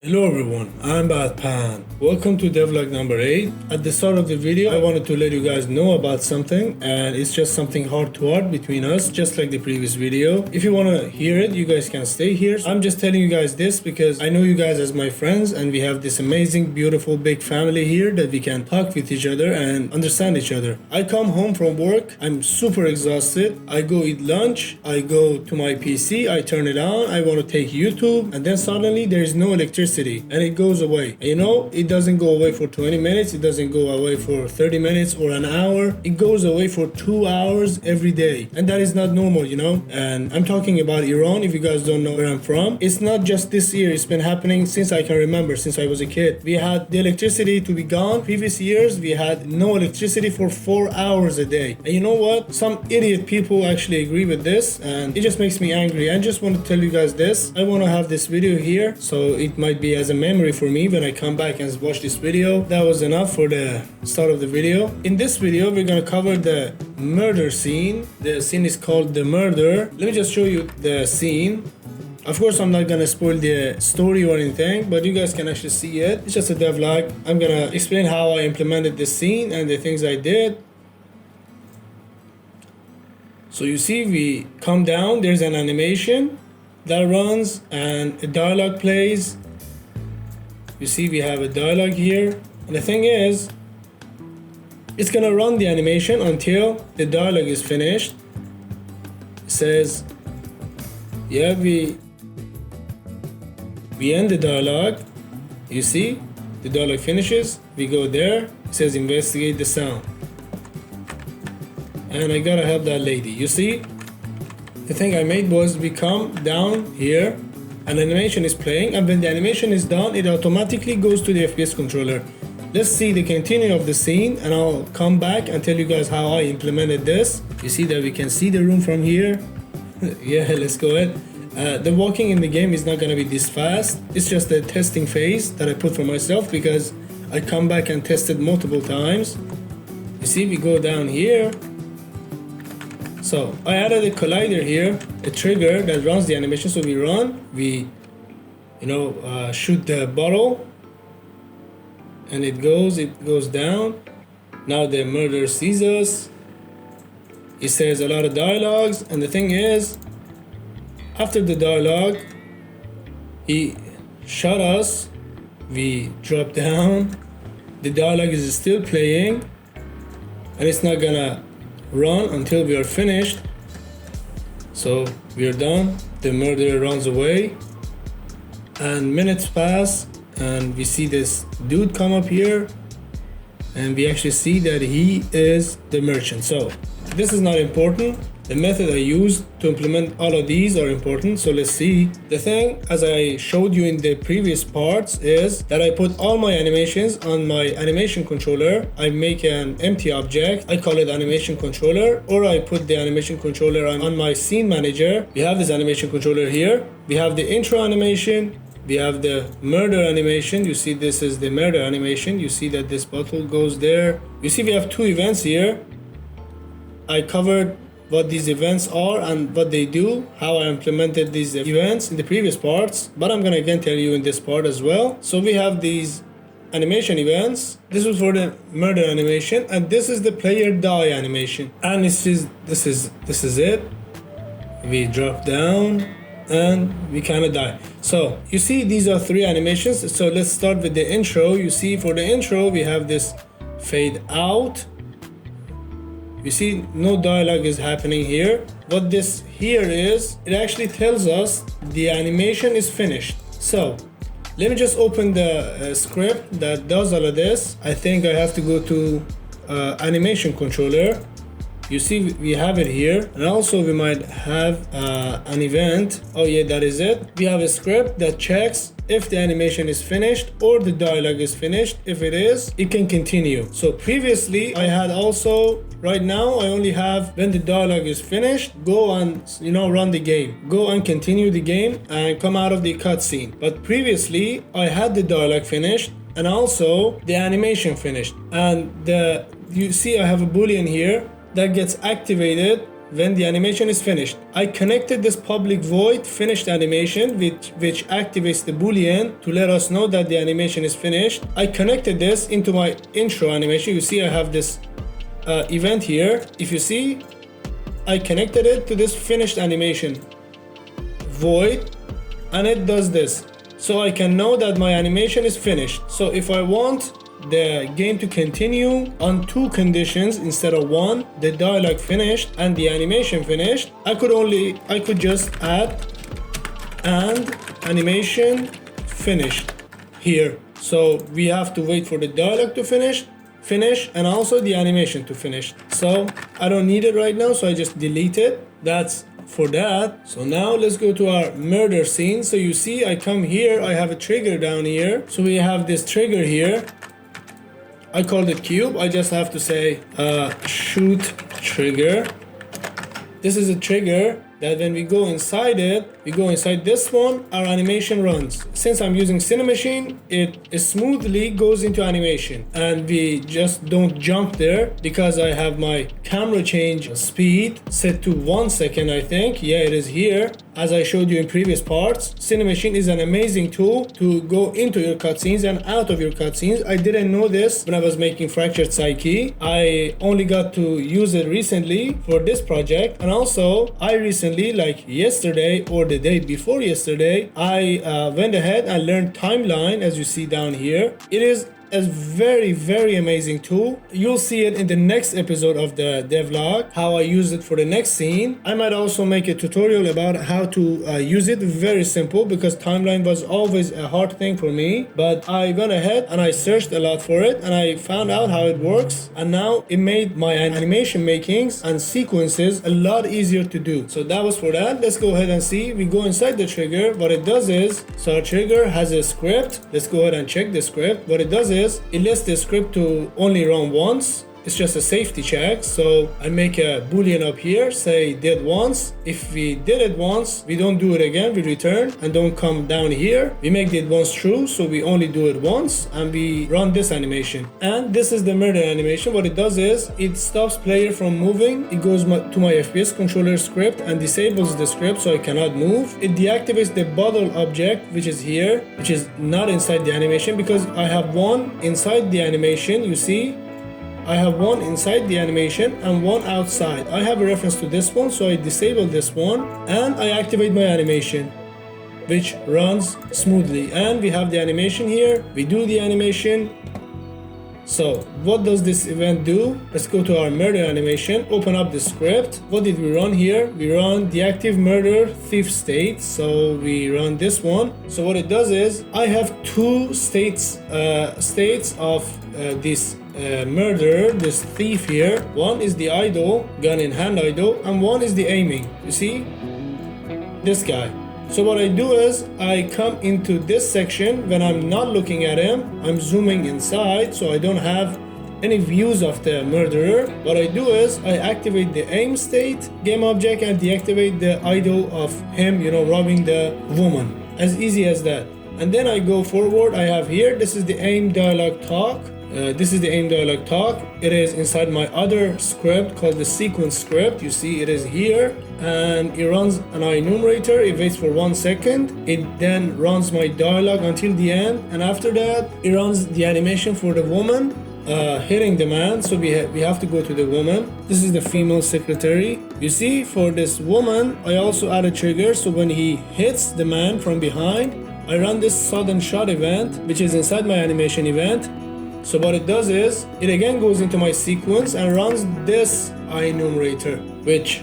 Hello everyone, I'm Pan. Welcome to Devlog number 8. At the start of the video, I wanted to let you guys know about something, and it's just something heart to heart between us, just like the previous video. If you want to hear it, you guys can stay here. I'm just telling you guys this because I know you guys as my friends, and we have this amazing, beautiful, big family here that we can talk with each other and understand each other. I come home from work, I'm super exhausted. I go eat lunch, I go to my PC, I turn it on, I want to take YouTube, and then suddenly there is no electricity. And it goes away. And you know, it doesn't go away for 20 minutes, it doesn't go away for 30 minutes or an hour. It goes away for 2 hours every day. And that is not normal, you know. And I'm talking about Iran, if you guys don't know where I'm from. It's not just this year, it's been happening since I can remember, since I was a kid. We had the electricity to be gone. Previous years, we had no electricity for 4 hours a day. And you know what? Some idiot people actually agree with this, and it just makes me angry. I just want to tell you guys this. I want to have this video here, so it might be as a memory for me when I come back and watch this video. That was enough for the start of the video. In this video, we're gonna cover the murder scene. The scene is called The Murder. Let me just show you the scene. Of course, I'm not gonna spoil the story or anything, but you guys can actually see it. It's just a devlog. I'm gonna explain how I implemented this scene and the things I did. So you see, we come down, there's an animation that runs and a dialogue plays. You see, we have a dialogue here, and the thing is, it's gonna run the animation until the dialogue is finished. It says, yeah, we end the dialogue. You see, the dialogue finishes, we go there, it says investigate the sound. And I gotta help that lady. You see, the thing I made was we come down here, an animation is playing, and when the animation is done, it automatically goes to the FPS controller. Let's see the continue of the scene, and I'll come back and tell you guys how I implemented this. You see that we can see the room from here. Yeah, let's go ahead. The walking in the game is not gonna be this fast. It's just a testing phase that I put for myself because I come back and tested multiple times. You see, we go down here. So I added a collider here, a trigger that runs the animation. So we run, we shoot the bottle, and it goes down. Now the murderer sees us. He says a lot of dialogues, and the thing is, after the dialogue, he shot us. We drop down. The dialogue is still playing, and it's not gonna run until we are finished. So we are done. The murderer runs away, and minutes pass, and we see this dude come up here, and we actually see that he is the merchant. So this is not important. The method I used to implement all of these are important, so let's see. The thing, as I showed you in the previous parts, is that I put all my animations on my animation controller. I make an empty object, I call it animation controller, or I put the animation controller on my scene manager. We have this animation controller here. We have the intro animation, we have the murder animation. You see, this is the murder animation. You see that this bottle goes there. You see, we have two events here. I covered what these events are and what they do, how I implemented these events in the previous parts, but I'm gonna again tell you in this part as well. So we have these animation events. This was for the murder animation, and this is the player die animation. And this is it. We drop down and we kind of die. So you see, these are three animations. So let's start with the intro. You see, for the intro, we have this fade out. You see, no dialogue is happening here. What this here is, it actually tells us the animation is finished. So let me just open the script that does all of this. I think I have to go to animation controller. You see, we have it here, and also we might have an event. Oh yeah, that is it. We have a script that checks if the animation is finished or the dialogue is finished. If it is, it can continue. So previously I had also, right now I only have when the dialogue is finished, go and run the game, go and continue the game and come out of the cutscene. But previously I had the dialogue finished and also the animation finished, and you see I have a boolean here that gets activated when the animation is finished. I connected this public void finished animation which activates the boolean to let us know that the animation is finished. I connected this into my intro animation. You see I have this event here. If you see, I connected it to this finished animation void, and it does this. So I can know that my animation is finished. So if I want the game to continue on 2 conditions instead of 1, the dialogue finished and the animation finished, I could just add and animation finished here. So we have to wait for the dialogue to finish and also the animation to finish. So I don't need it right now, so I just delete it. That's for that. So now let's go to our murder scene. So you see I come here, I have a trigger down here. So we have this trigger here. I called it cube. I just have to say shoot trigger. This is a trigger that when we go inside it, we go inside this one, our animation runs. Since I'm using Cinemachine, it smoothly goes into animation, and we just don't jump there because I have my camera change speed set to 1 second, I think. Yeah, it is here. As I showed you in previous parts, Cinemachine is an amazing tool to go into your cutscenes and out of your cutscenes. I didn't know this when I was making Fractured Psyche. I only got to use it recently for this project, and also I recently, like yesterday or the day before yesterday, I went ahead and learned Timeline, as you see down here. It is a very amazing tool. You'll see it in the next episode of the devlog, how I use it for the next scene. I might also make a tutorial about how to use it. Very simple, because Timeline was always a hard thing for me, but I went ahead and I searched a lot for it and I found out how it works, and now it made my animation makings and sequences a lot easier to do. So that was for that. Let's go ahead and see. We go inside the trigger. What it does is, so our trigger has a script. Let's go ahead and check the script. What it does is, it lets the script to only run once. It's just a safety check. So I make a boolean up here, say did once. If we did it once, we don't do it again, we return and don't come down here. We make did once true, so we only do it once, and we run this animation. And this is the murder animation. What it does is, it stops player from moving. It goes to my FPS controller script and disables the script so I cannot move. It deactivates the bottle object, which is here, which is not inside the animation, because I have one inside the animation. You see, I have one inside the animation and one outside. I have a reference to this one, so I disable this one and I activate my animation, which runs smoothly. And we have the animation here. We do the animation. So what does this event do? Let's go to our murder animation, open up the script. What did we run here? We run deactive murder thief state. So we run this one. So what it does is, I have 2 states of this murderer, this thief here. One is the idle, gun in hand idle, and one is the aiming. You see? This guy. So what I do is, I come into this section when I'm not looking at him. I'm zooming inside so I don't have any views of the murderer. What I do is, I activate the aim state game object and deactivate the idle of him, robbing the woman. As easy as that. And then I go forward. I have here, this is the aim dialogue talk. This is the aim dialogue talk. It is inside my other script called the sequence script. You see it is here, and it runs an enumerator. It waits for 1 second. It then runs my dialogue until the end, and after that it runs the animation for the woman hitting the man. So we have to go to the woman. This is the female secretary. You see, for this woman I also add a trigger, so when he hits the man from behind, I run this sudden shot event, which is inside my animation event. So what it does is, it again goes into my sequence and runs this enumerator, which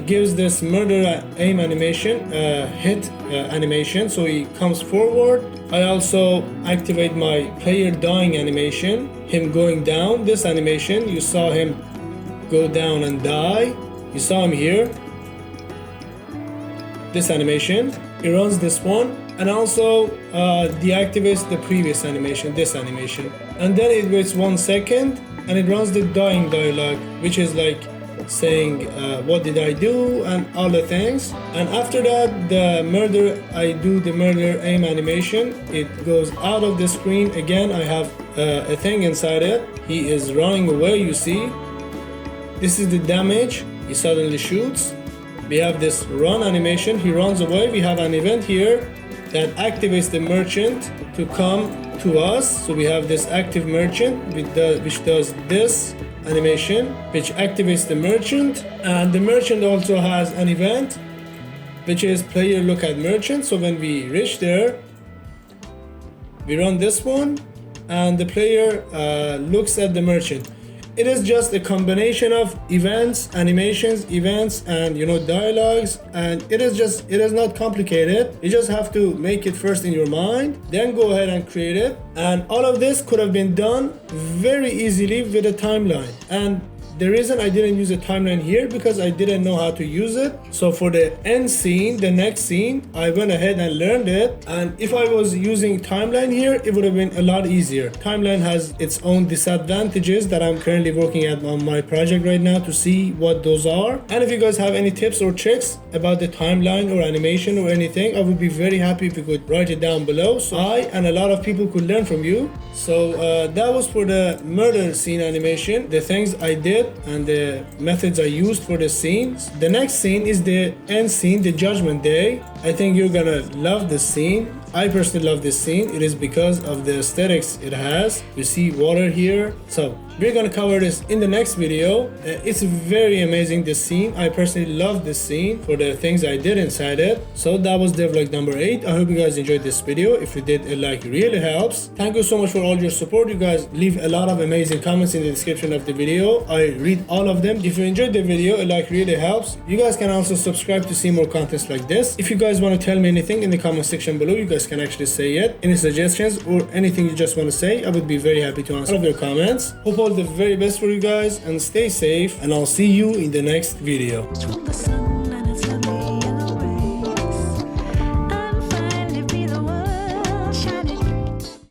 gives this murder aim animation, hit animation, so he comes forward. I also activate my player dying animation, him going down. This animation, you saw him go down and die. You saw him here. This animation, it runs this one, and also deactivates the previous animation, this animation. And then it waits 1 second and it runs the dying dialogue, which is like saying what did I do and all the things. And after that, I do the murder aim animation. It goes out of the screen. Again, I have a thing inside it. He is running away, you see. This is the damage. he suddenly shoots. We have this run animation, he runs away. We have an event here that activates the merchant to come to us. So we have this active merchant which does this animation, which activates the merchant. And the merchant also has an event which is player look at merchant. So when we reach there, we run this one and the player looks at the merchant. It is just a combination of events, animations, and dialogues, and it is not complicated. You just have to make it first in your mind, then go ahead and create it. And all of this could have been done very easily with a timeline. And the reason I didn't use a timeline here because I didn't know how to use it. So for the end scene, the next scene, I went ahead and learned it. And if I was using timeline here, it would have been a lot easier. Timeline has its own disadvantages that I'm currently working at on my project right now to see what those are. And if you guys have any tips or tricks about the timeline or animation or anything, I would be very happy if you could write it down below so I and a lot of people could learn from you. So that was for the murder scene animation, the things I did and the methods I used for the scenes. The next scene is the end scene, the Judgment Day. I think you're gonna love this scene. I personally love this scene. It is because of the aesthetics it has. You see water here. So we're gonna cover this in the next video. It's very amazing, this scene. I personally love this scene for the things I did inside it. So that was devlog number 8. I hope you guys enjoyed this video. If you did, a like really helps. Thank you so much for all your support. You guys leave a lot of amazing comments in the description of the video. I read all of them. If you enjoyed the video, a like really helps. You guys can also subscribe to see more contents like this. If you guys want to tell me anything in the comment section below, you guys can actually say it. Any suggestions or anything you just want to say, I would be very happy to answer all of your comments. Hope all the very best for you guys and stay safe, and I'll see you in the next video.